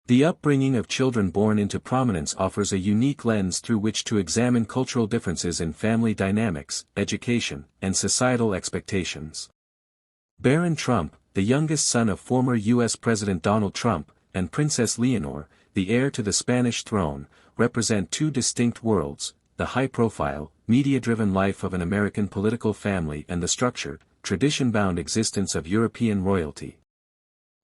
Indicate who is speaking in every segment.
Speaker 1: The upbringing of children born into prominence offers a unique lens through which to examine cultural differences in family dynamics, education, and societal expectations. Barron Trump, the youngest son of former U.S. President Donald Trump, and Princess Leonor, the heir to the Spanish throne, represent two distinct worlds: the high-profile, media-driven life of an American political family and the structured, tradition-bound existence of European royalty.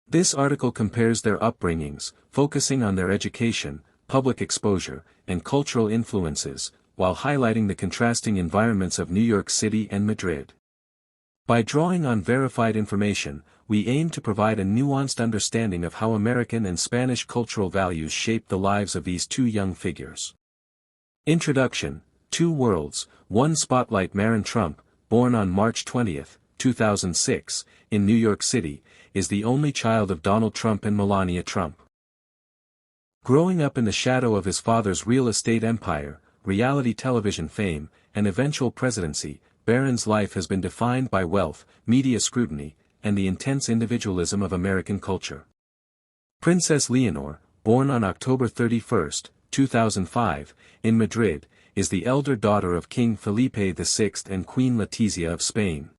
Speaker 1: This article compares their upbringings, focusing on their education, public exposure, and cultural influences, while highlighting the contrasting environments of New York City and Madrid. By drawing on verified information, we aim to provide a nuanced understanding of how American and Spanish cultural values shape the lives of these two young figures. Introduction: Two Worlds, One Spotlight. Barron Trump, born on March 20, 2006, in New York City, is the only child of Donald Trump and Melania Trump. Growing up in the shadow of his father's real estate empire, reality television fame, and eventual presidency, Barron's life has been defined by wealth, media scrutiny, and the intense individualism of American culture. Princess Leonor, born on October 31, 2005, in Madrid, is the elder daughter of King Felipe VI and Queen Letizia of Spain.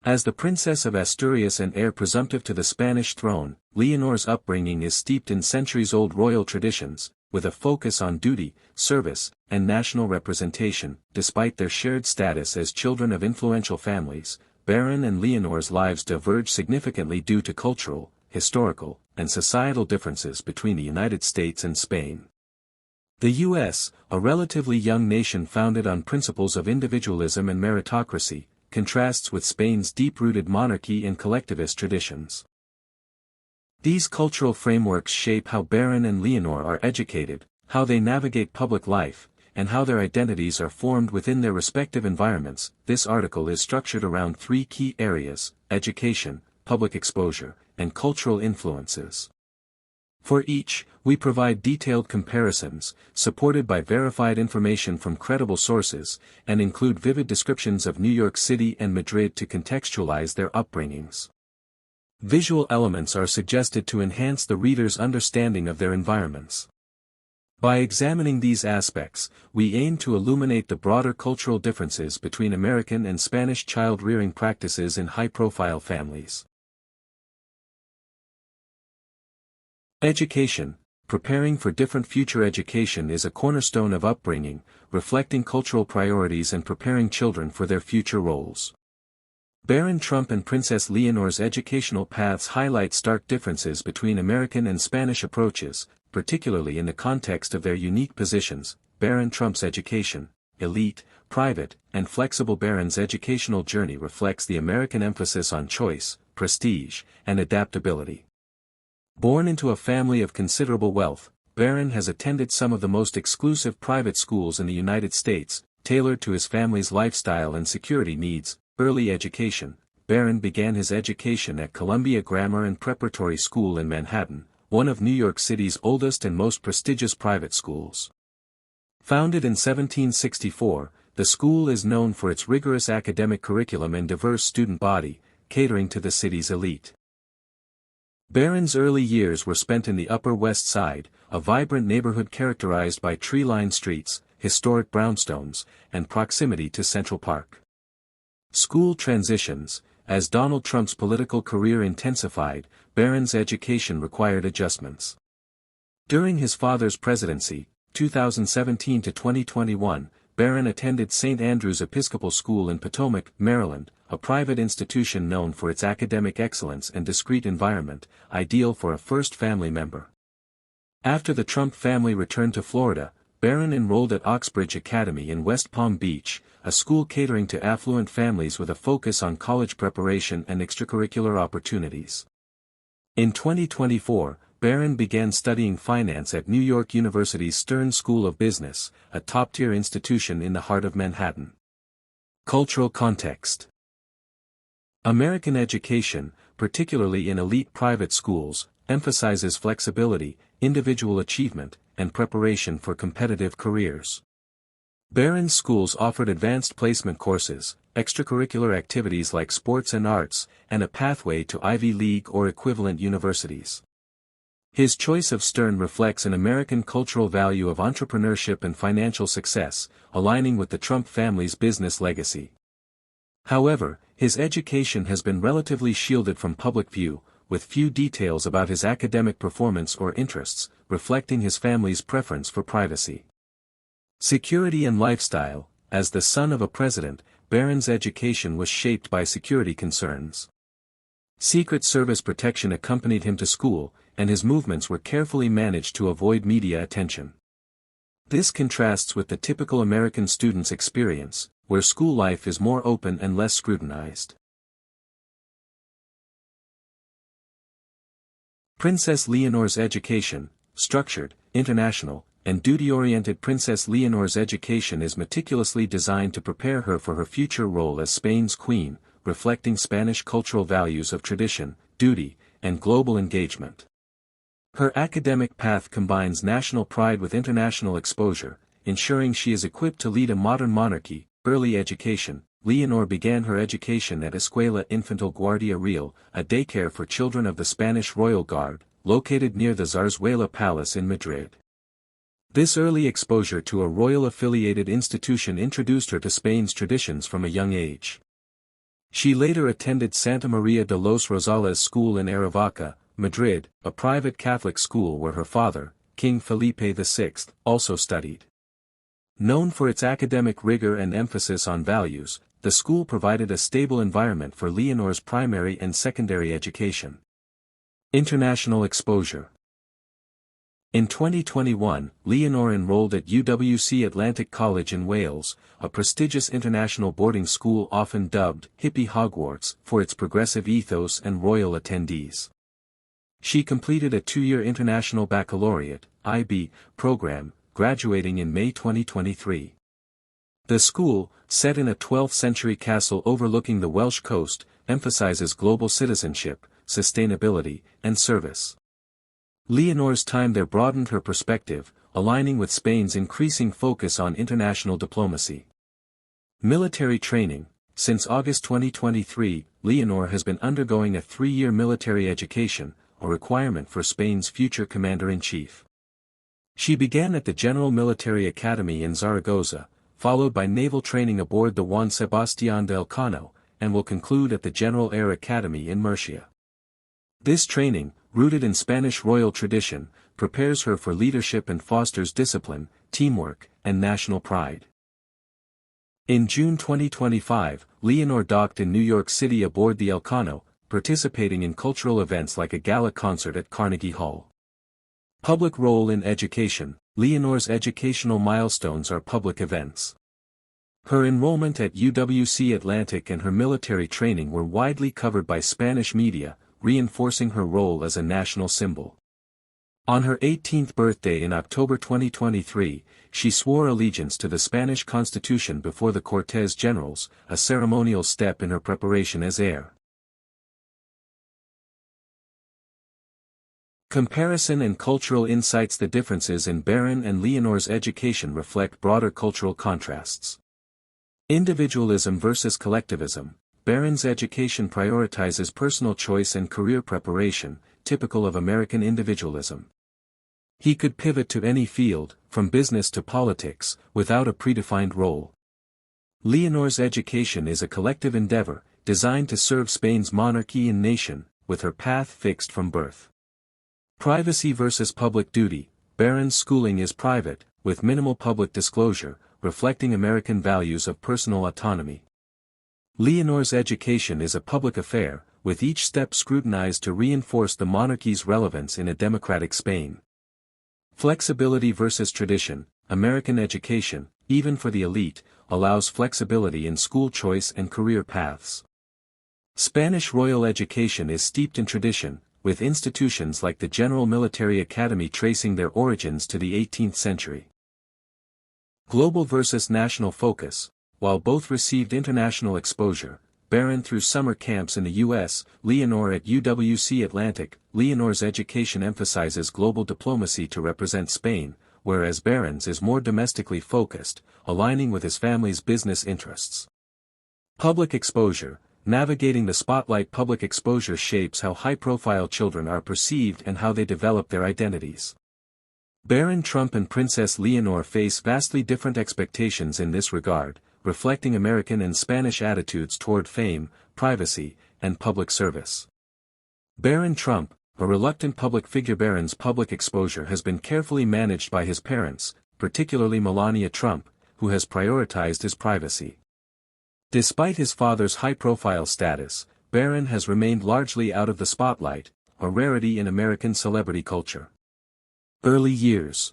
Speaker 1: As the Princess of Asturias and heir presumptive to the Spanish throne, Leonor's upbringing is steeped in centuries-old royal traditions, with a focus on duty, service, and national representation. Despite their shared status as children of influential families, Barron and Leonor's lives diverge significantly due to cultural, historical, and societal differences between the United States and Spain. The U.S., a relatively young nation founded on principles of individualism and meritocracy, contrasts with Spain's deep-rooted monarchy and collectivist traditions. These cultural frameworks shape how Barron and Leonor are educated, how they navigate public life, and how their identities are formed within their respective environments. This article is structured around three key areas: education, public exposure, and cultural influences. For each, we provide detailed comparisons, supported by verified information from credible sources, and include vivid descriptions of New York City and Madrid to contextualize their upbringings. Visual elements are suggested to enhance the reader's understanding of their environments. By examining these aspects, we aim to illuminate the broader cultural differences between American and Spanish child-rearing practices in high-profile families. Education. Preparing for different future education is a cornerstone of upbringing, reflecting cultural priorities and preparing children for their future roles. Barron Trump and Princess Leonor's educational paths highlight stark differences between American and Spanish approaches, particularly in the context of their unique positions. Barron Trump's education, elite, private, and flexible. Barron's educational journey reflects the American emphasis on choice, prestige, and adaptability. Born into a family of considerable wealth, Barron has attended some of the most exclusive private schools in the United States, tailored to his family's lifestyle and security needs. Early education. Barron began his education at Columbia Grammar and Preparatory School in Manhattan, one of New York City's oldest and most prestigious private schools. Founded in 1764, the school is known for its rigorous academic curriculum and diverse student body, catering to the city's elite. Barron's early years were spent in the Upper West Side, a vibrant neighborhood characterized by tree-lined streets, historic brownstones, and proximity to Central Park. School transitions. As Donald Trump's political career intensified, Barron's education required adjustments. During his father's presidency, 2017 to 2021, Barron attended St. Andrew's Episcopal School in Potomac, Maryland, a private institution known for its academic excellence and discreet environment, ideal for a first family member. After the Trump family returned to Florida, Barron enrolled at Oxbridge Academy in West Palm Beach, a school catering to affluent families with a focus on college preparation and extracurricular opportunities. In 2024, Barron began studying finance at New York University's Stern School of Business, a top-tier institution in the heart of Manhattan. Cultural context. American education, particularly in elite private schools, emphasizes flexibility, individual achievement, and preparation for competitive careers. Barron's schools offered advanced placement courses, extracurricular activities like sports and arts, and a pathway to Ivy League or equivalent universities. His choice of Stern reflects an American cultural value of entrepreneurship and financial success, aligning with the Trump family's business legacy. However, his education has been relatively shielded from public view, with few details about his academic performance or interests, reflecting his family's preference for privacy. Security and lifestyle. As the son of a president, Barron's education was shaped by security concerns. Secret Service protection accompanied him to school, and his movements were carefully managed to avoid media attention. This contrasts with the typical American student's experience, where school life is more open and less scrutinized. Princess Leonor's education, structured, international, and duty-oriented. Princess Leonor's education is meticulously designed to prepare her for her future role as Spain's queen, reflecting Spanish cultural values of tradition, duty, and global engagement. Her academic path combines national pride with international exposure, ensuring she is equipped to lead a modern monarchy. Early education. Leonor began her education at Escuela Infantil Guardia Real, a daycare for children of the Spanish Royal Guard, located near the Zarzuela Palace in Madrid. This early exposure to a royal-affiliated institution introduced her to Spain's traditions from a young age. She later attended Santa Maria de los Rosales School in Aravaca, Madrid, a private Catholic school where her father, King Felipe VI, also studied. Known for its academic rigor and emphasis on values, the school provided a stable environment for Leonor's primary and secondary education. International exposure. In 2021, Leonor enrolled at UWC Atlantic College in Wales, a prestigious international boarding school often dubbed Hippie Hogwarts for its progressive ethos and royal attendees. She completed a 2-year International Baccalaureate (IB) program, graduating in May 2023. The school, set in a 12th-century castle overlooking the Welsh coast, emphasizes global citizenship, sustainability, and service. Leonor's time there broadened her perspective, aligning with Spain's increasing focus on international diplomacy. Military training. Since August 2023, Leonor has been undergoing a 3-year military education, a requirement for Spain's future commander-in-chief. She began at the General Military Academy in Zaragoza, followed by naval training aboard the Juan Sebastián de Elcano, and will conclude at the General Air Academy in Murcia. This training, rooted in Spanish royal tradition, prepares her for leadership and fosters discipline, teamwork, and national pride. In June 2025, Leonor docked in New York City aboard the Elcano, participating in cultural events like a gala concert at Carnegie Hall. Public role in education. Leonor's educational milestones are public events. Her enrollment at UWC Atlantic and her military training were widely covered by Spanish media, reinforcing her role as a national symbol. On her 18th birthday in October 2023, she swore allegiance to the Spanish Constitution before the Cortes Generales, a ceremonial step in her preparation as heir. Comparison and cultural insights. The differences in Barron and Leonor's education reflect broader cultural contrasts. Individualism versus collectivism. Barron's education prioritizes personal choice and career preparation, typical of American individualism. He could pivot to any field, from business to politics, without a predefined role. Leonor's education is a collective endeavor, designed to serve Spain's monarchy and nation, with her path fixed from birth. Privacy versus public duty. Barron's schooling is private, with minimal public disclosure, reflecting American values of personal autonomy. Leonor's education is a public affair, with each step scrutinized to reinforce the monarchy's relevance in a democratic Spain. Flexibility versus tradition. American education, even for the elite, allows flexibility in school choice and career paths. Spanish royal education is steeped in tradition, with institutions like the General Military Academy tracing their origins to the 18th century. Global versus national focus. While both received international exposure, Barron through summer camps in the U.S., Leonor at UWC Atlantic. Leonor's education emphasizes global diplomacy to represent Spain, whereas Barron's is more domestically focused, aligning with his family's business interests. Public exposure. navigating the spotlight. Public exposure shapes how high-profile children are perceived and how they develop their identities. Barron Trump and Princess Leonor face vastly different expectations in this regard, reflecting American and Spanish attitudes toward fame, privacy, and public service. Barron Trump, a reluctant public figure. Barron's public exposure has been carefully managed by his parents, particularly Melania Trump, who has prioritized his privacy. Despite his father's high-profile status, Barron has remained largely out of the spotlight, a rarity in American celebrity culture. Early years.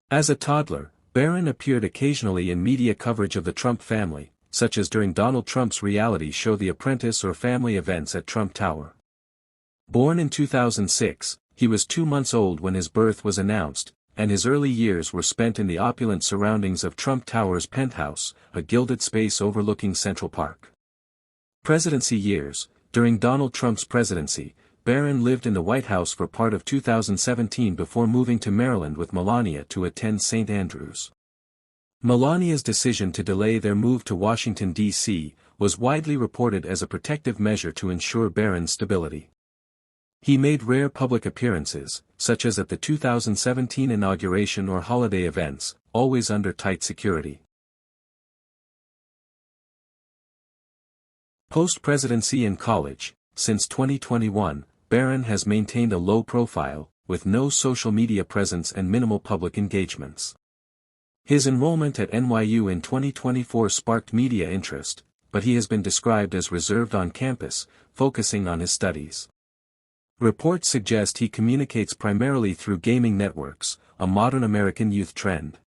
Speaker 1: As a toddler, Barron appeared occasionally in media coverage of the Trump family, such as during Donald Trump's reality show The Apprentice or family events at Trump Tower. Born in 2006, he was 2 months old when his birth was announced, and his early years were spent in the opulent surroundings of Trump Tower's penthouse, a gilded space overlooking Central Park. Presidency years. During Donald Trump's presidency, Barron lived in the White House for part of 2017 before moving to Maryland with Melania to attend St. Andrews. Melania's decision to delay their move to Washington, D.C., was widely reported as a protective measure to ensure Barron's stability. He made rare public appearances, such as at the 2017 inauguration or holiday events, always under tight security. Post-presidency and college. Since 2021, Barron has maintained a low profile, with no social media presence and minimal public engagements. His enrollment at NYU in 2024 sparked media interest, but he has been described as reserved on campus, focusing on his studies. Reports suggest he communicates primarily through gaming networks, a modern American youth trend.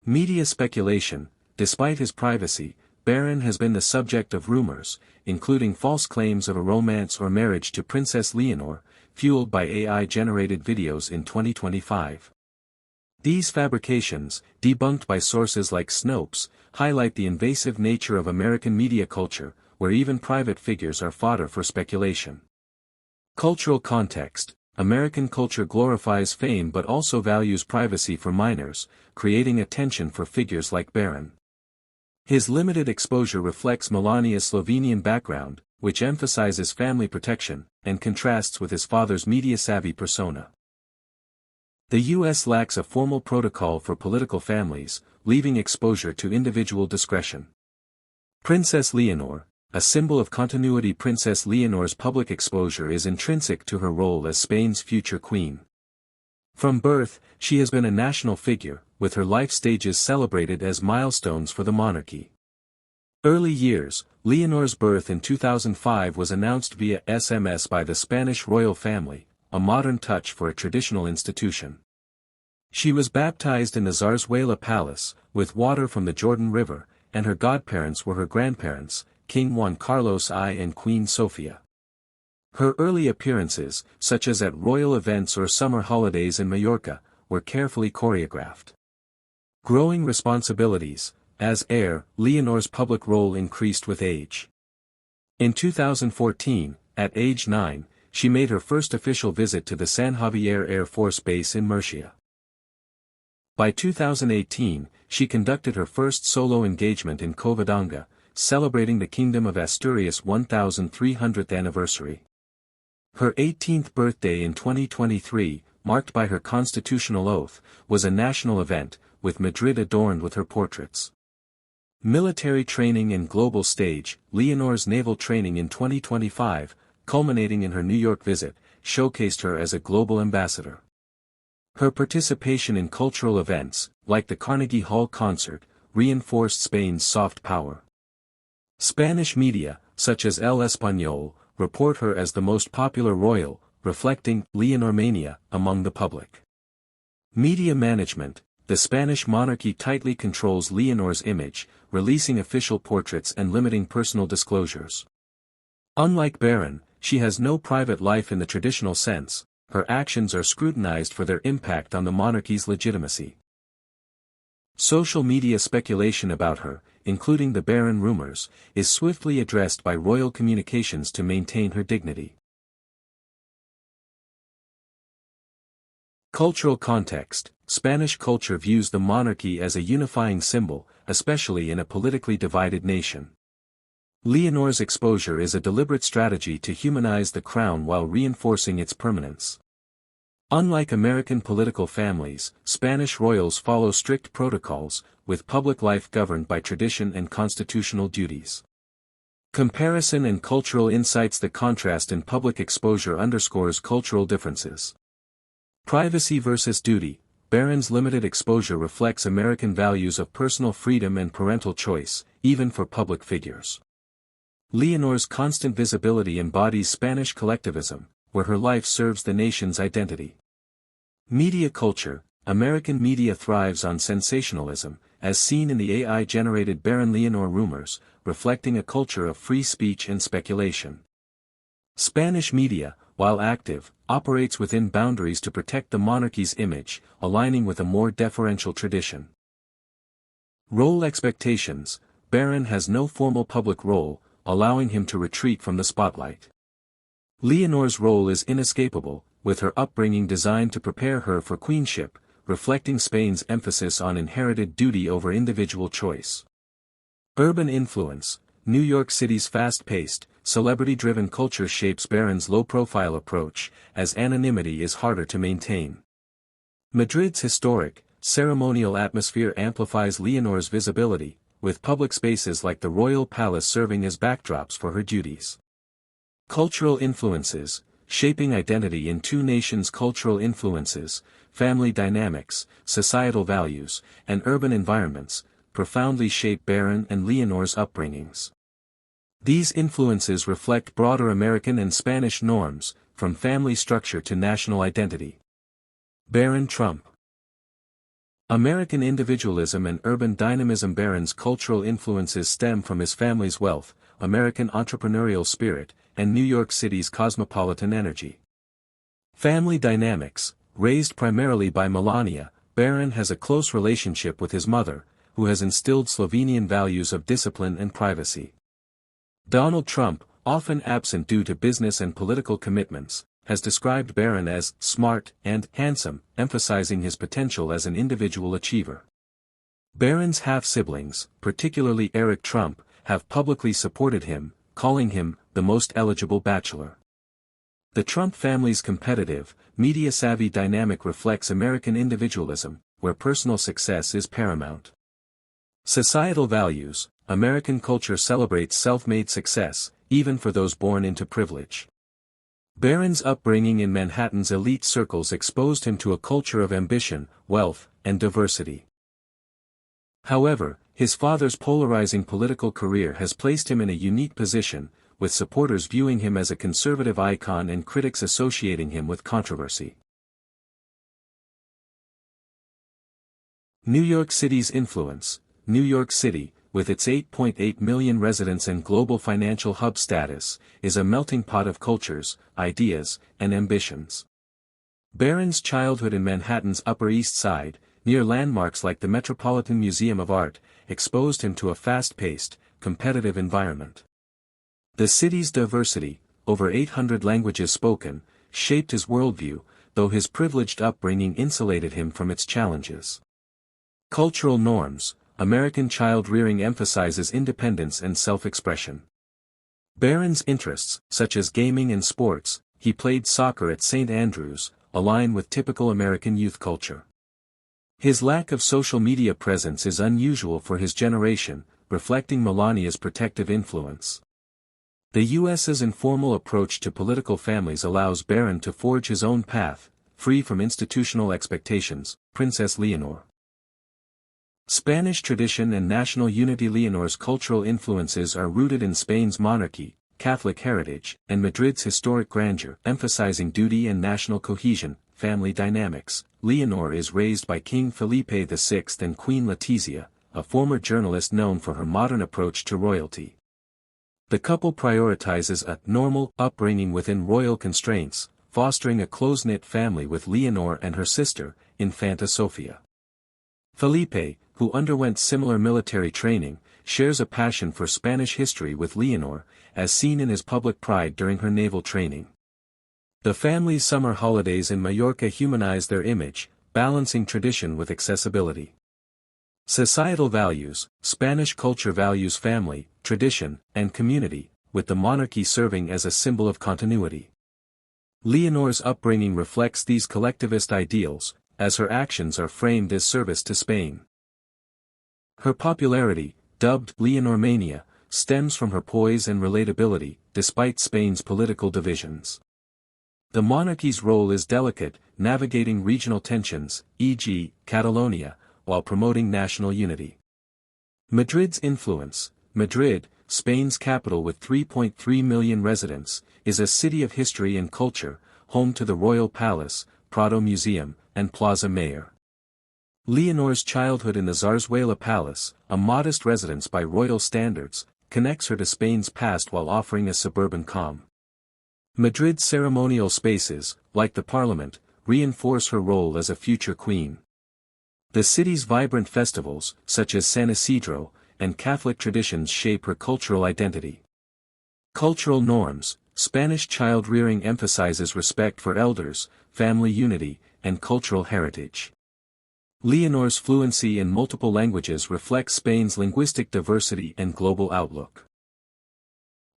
Speaker 1: Media speculation. Despite his privacy, Barron has been the subject of rumors, including false claims of a romance or marriage to Princess Leonor, fueled by AI-generated videos in 2025. These fabrications, debunked by sources like Snopes, highlight the invasive nature of American media culture, where even private figures are fodder for speculation. Cultural context. American culture glorifies fame but also values privacy for minors, creating a tension for figures like Barron. His limited exposure reflects Melania's Slovenian background, which emphasizes family protection, and contrasts with his father's media-savvy persona. The U.S. lacks a formal protocol for political families, leaving exposure to individual discretion. Princess Leonor, a symbol of continuity. Princess Leonor's public exposure is intrinsic to her role as Spain's future queen. From birth, she has been a national figure, with her life stages celebrated as milestones for the monarchy. Early years. Leonor's birth in 2005 was announced via SMS by the Spanish royal family, a modern touch for a traditional institution. She was baptized in the Zarzuela Palace, with water from the Jordan River, and her godparents were her grandparents, King Juan Carlos I and Queen Sofia. Her early appearances, such as at royal events or summer holidays in Mallorca, were carefully choreographed. Growing responsibilities. As heir, Leonor's public role increased with age. In 2014, at age 9, she made her first official visit to the San Javier Air Force Base in Murcia. By 2018, she conducted her first solo engagement in Covadonga, celebrating the Kingdom of Asturias' 1300th anniversary. Her 18th birthday in 2023, marked by her constitutional oath, was a national event, with Madrid adorned with her portraits. Military training and global stage. Leonor's naval training in 2025, culminating in her New York visit, showcased her as a global ambassador. Her participation in cultural events, like the Carnegie Hall concert, reinforced Spain's soft power. Spanish media, such as El Español, report her as the most popular royal, reflecting Leonor mania among the public. Media management. The Spanish monarchy tightly controls Leonor's image, releasing official portraits and limiting personal disclosures. Unlike Barron, she has no private life in the traditional sense. Her actions are scrutinized for their impact on the monarchy's legitimacy. Social media speculation about her, including the Barron rumors, is swiftly addressed by royal communications to maintain her dignity. Cultural context. Spanish culture views the monarchy as a unifying symbol, especially in a politically divided nation. Leonor's exposure is a deliberate strategy to humanize the crown while reinforcing its permanence. Unlike American political families, Spanish royals follow strict protocols, with public life governed by tradition and constitutional duties. Comparison and cultural insights. The contrast in public exposure underscores cultural differences. Privacy versus duty. Barron's limited exposure reflects American values of personal freedom and parental choice, even for public figures. Leonor's constant visibility embodies Spanish collectivism, where her life serves the nation's identity. Media culture. American media thrives on sensationalism, as seen in the AI-generated Barron Leonor rumors, reflecting a culture of free speech and speculation. Spanish media, while active, operates within boundaries to protect the monarchy's image, aligning with a more deferential tradition. Role expectations. Barron has no formal public role, allowing him to retreat from the spotlight. Leonor's role is inescapable, with her upbringing designed to prepare her for queenship, reflecting Spain's emphasis on inherited duty over individual choice. Urban influence. New York City's fast-paced, celebrity-driven culture shapes Barron's low-profile approach, as anonymity is harder to maintain. Madrid's historic, ceremonial atmosphere amplifies Leonor's visibility, with public spaces like the Royal Palace serving as backdrops for her duties. Cultural influences. Shaping identity in two nations. Cultural influences, family dynamics, societal values, and urban environments, profoundly shape Barron and Leonor's upbringings. These influences reflect broader American and Spanish norms, from family structure to national identity. Barron Trump. American individualism and urban dynamism. Barron's cultural influences stem from his family's wealth, American entrepreneurial spirit, and New York City's cosmopolitan energy. Family dynamics. Raised primarily by Melania, Barron has a close relationship with his mother, who has instilled Slovenian values of discipline and privacy. Donald Trump, often absent due to business and political commitments, has described Barron as smart and handsome, emphasizing his potential as an individual achiever. Barron's half-siblings, particularly Eric Trump, have publicly supported him, calling him the most eligible bachelor. The Trump family's competitive, media-savvy dynamic reflects American individualism, where personal success is paramount. Societal values. American culture celebrates self-made success, even for those born into privilege. Barron's upbringing in Manhattan's elite circles exposed him to a culture of ambition, wealth, and diversity. However, his father's polarizing political career has placed him in a unique position, with supporters viewing him as a conservative icon and critics associating him with controversy. New York City's influence. New York City, with its 8.8 million residents and global financial hub status, is a melting pot of cultures, ideas, and ambitions. Barron's childhood in Manhattan's Upper East Side, near landmarks like the Metropolitan Museum of Art, exposed him to a fast-paced, competitive environment. The city's diversity, over 800 languages spoken, shaped his worldview, though his privileged upbringing insulated him from its challenges. Cultural norms. American child-rearing emphasizes independence and self-expression. Barron's interests, such as gaming and sports, he played soccer at St. Andrews, align with typical American youth culture. His lack of social media presence is unusual for his generation, reflecting Melania's protective influence. The U.S.'s informal approach to political families allows Barron to forge his own path, free from institutional expectations. Princess Leonor. Spanish tradition and national unity. Leonor's cultural influences are rooted in Spain's monarchy, Catholic heritage, and Madrid's historic grandeur, emphasizing duty and national cohesion. Family dynamics. Leonor is raised by King Felipe VI and Queen Letizia, a former journalist known for her modern approach to royalty. The couple prioritizes a normal upbringing within royal constraints, fostering a close-knit family with Leonor and her sister, Infanta Sofia. Felipe, who underwent similar military training, shares a passion for Spanish history with Leonor, as seen in his public pride during her naval training. The family's summer holidays in Mallorca humanize their image, balancing tradition with accessibility. Societal values: Spanish culture values family, tradition, and community, with the monarchy serving as a symbol of continuity. Leonor's upbringing reflects these collectivist ideals, as her actions are framed as service to Spain. Her popularity, dubbed Leonormania, stems from her poise and relatability, despite Spain's political divisions. The monarchy's role is delicate, navigating regional tensions, e.g., Catalonia, while promoting national unity. Madrid's influence: Madrid, Spain's capital with 3.3 million residents, is a city of history and culture, home to the Royal Palace, Prado Museum, and Plaza Mayor. Leonor's childhood in the Zarzuela Palace, a modest residence by royal standards, connects her to Spain's past while offering a suburban calm. Madrid's ceremonial spaces, like the Parliament, reinforce her role as a future queen. The city's vibrant festivals, such as San Isidro, and Catholic traditions shape her cultural identity. Cultural norms: Spanish child-rearing emphasizes respect for elders, family unity, and cultural heritage. Leonor's fluency in multiple languages reflects Spain's linguistic diversity and global outlook.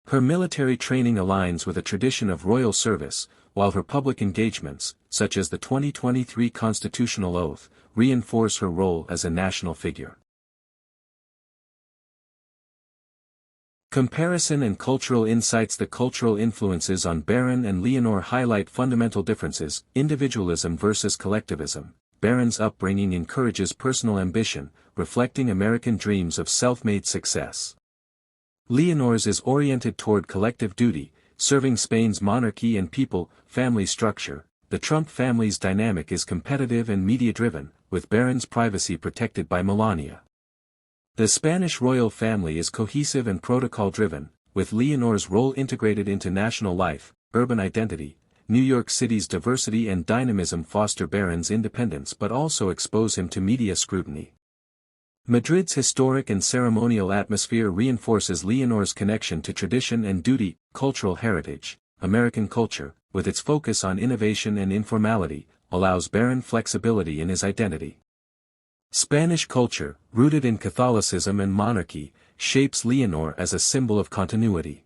Speaker 1: Her military training aligns with a tradition of royal service, while her public engagements, such as the 2023 constitutional oath, reinforce her role as a national figure. Comparison and cultural insights: The cultural influences on Barron and Leonor highlight fundamental differences: individualism versus collectivism. Barron's upbringing encourages personal ambition, reflecting American dreams of self-made success. Leonor's is oriented toward collective duty, serving Spain's monarchy and people. Family structure: the Trump family's dynamic is competitive and media-driven, with Barron's privacy protected by Melania. The Spanish royal family is cohesive and protocol-driven, with Leonor's role integrated into national life. Urban identity: New York City's diversity and dynamism foster Barron's independence but also expose him to media scrutiny. Madrid's historic and ceremonial atmosphere reinforces Leonor's connection to tradition and duty. Cultural heritage: American culture, with its focus on innovation and informality, allows Barron flexibility in his identity. Spanish culture, rooted in Catholicism and monarchy, shapes Leonor as a symbol of continuity.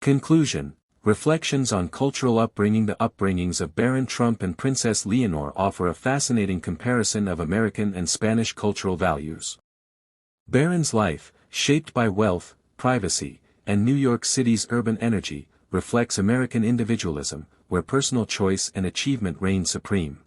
Speaker 1: Conclusion: Reflections on cultural upbringing. The upbringings of Barron Trump and Princess Leonor offer a fascinating comparison of American and Spanish cultural values. Barron's life, shaped by wealth, privacy, and New York City's urban energy, reflects American individualism, where personal choice and achievement reign supreme.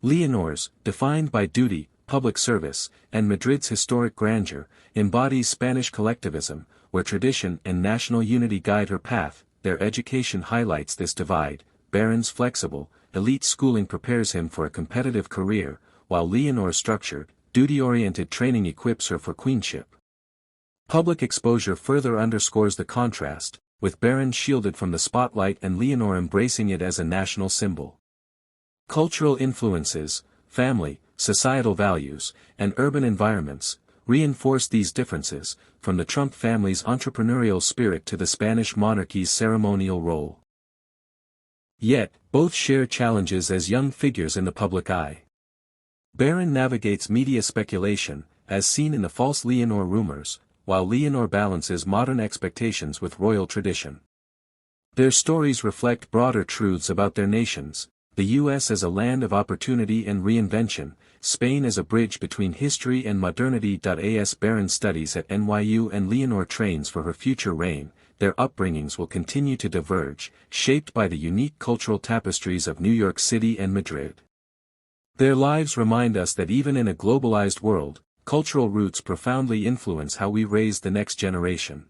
Speaker 1: Leonor's, defined by duty, public service, and Madrid's historic grandeur, embodies Spanish collectivism, where tradition and national unity guide her path. Their education highlights this divide. Barron's flexible, elite schooling prepares him for a competitive career, while Leonor's structured, duty-oriented training equips her for queenship. Public exposure further underscores the contrast, with Barron shielded from the spotlight and Leonor embracing it as a national symbol. Cultural influences: family, societal values, and urban environments, reinforce these differences, from the Trump family's entrepreneurial spirit to the Spanish monarchy's ceremonial role. Yet, both share challenges as young figures in the public eye. Barron navigates media speculation, as seen in the false Leonor rumors, while Leonor balances modern expectations with royal tradition. Their stories reflect broader truths about their nations: the U.S. as a land of opportunity and reinvention, Spain as a bridge between history and modernity. As Barron studies at NYU and Leonor trains for her future reign, their upbringings will continue to diverge, shaped by the unique cultural tapestries of New York City and Madrid. Their lives remind us that even in a globalized world, cultural roots profoundly influence how we raise the next generation.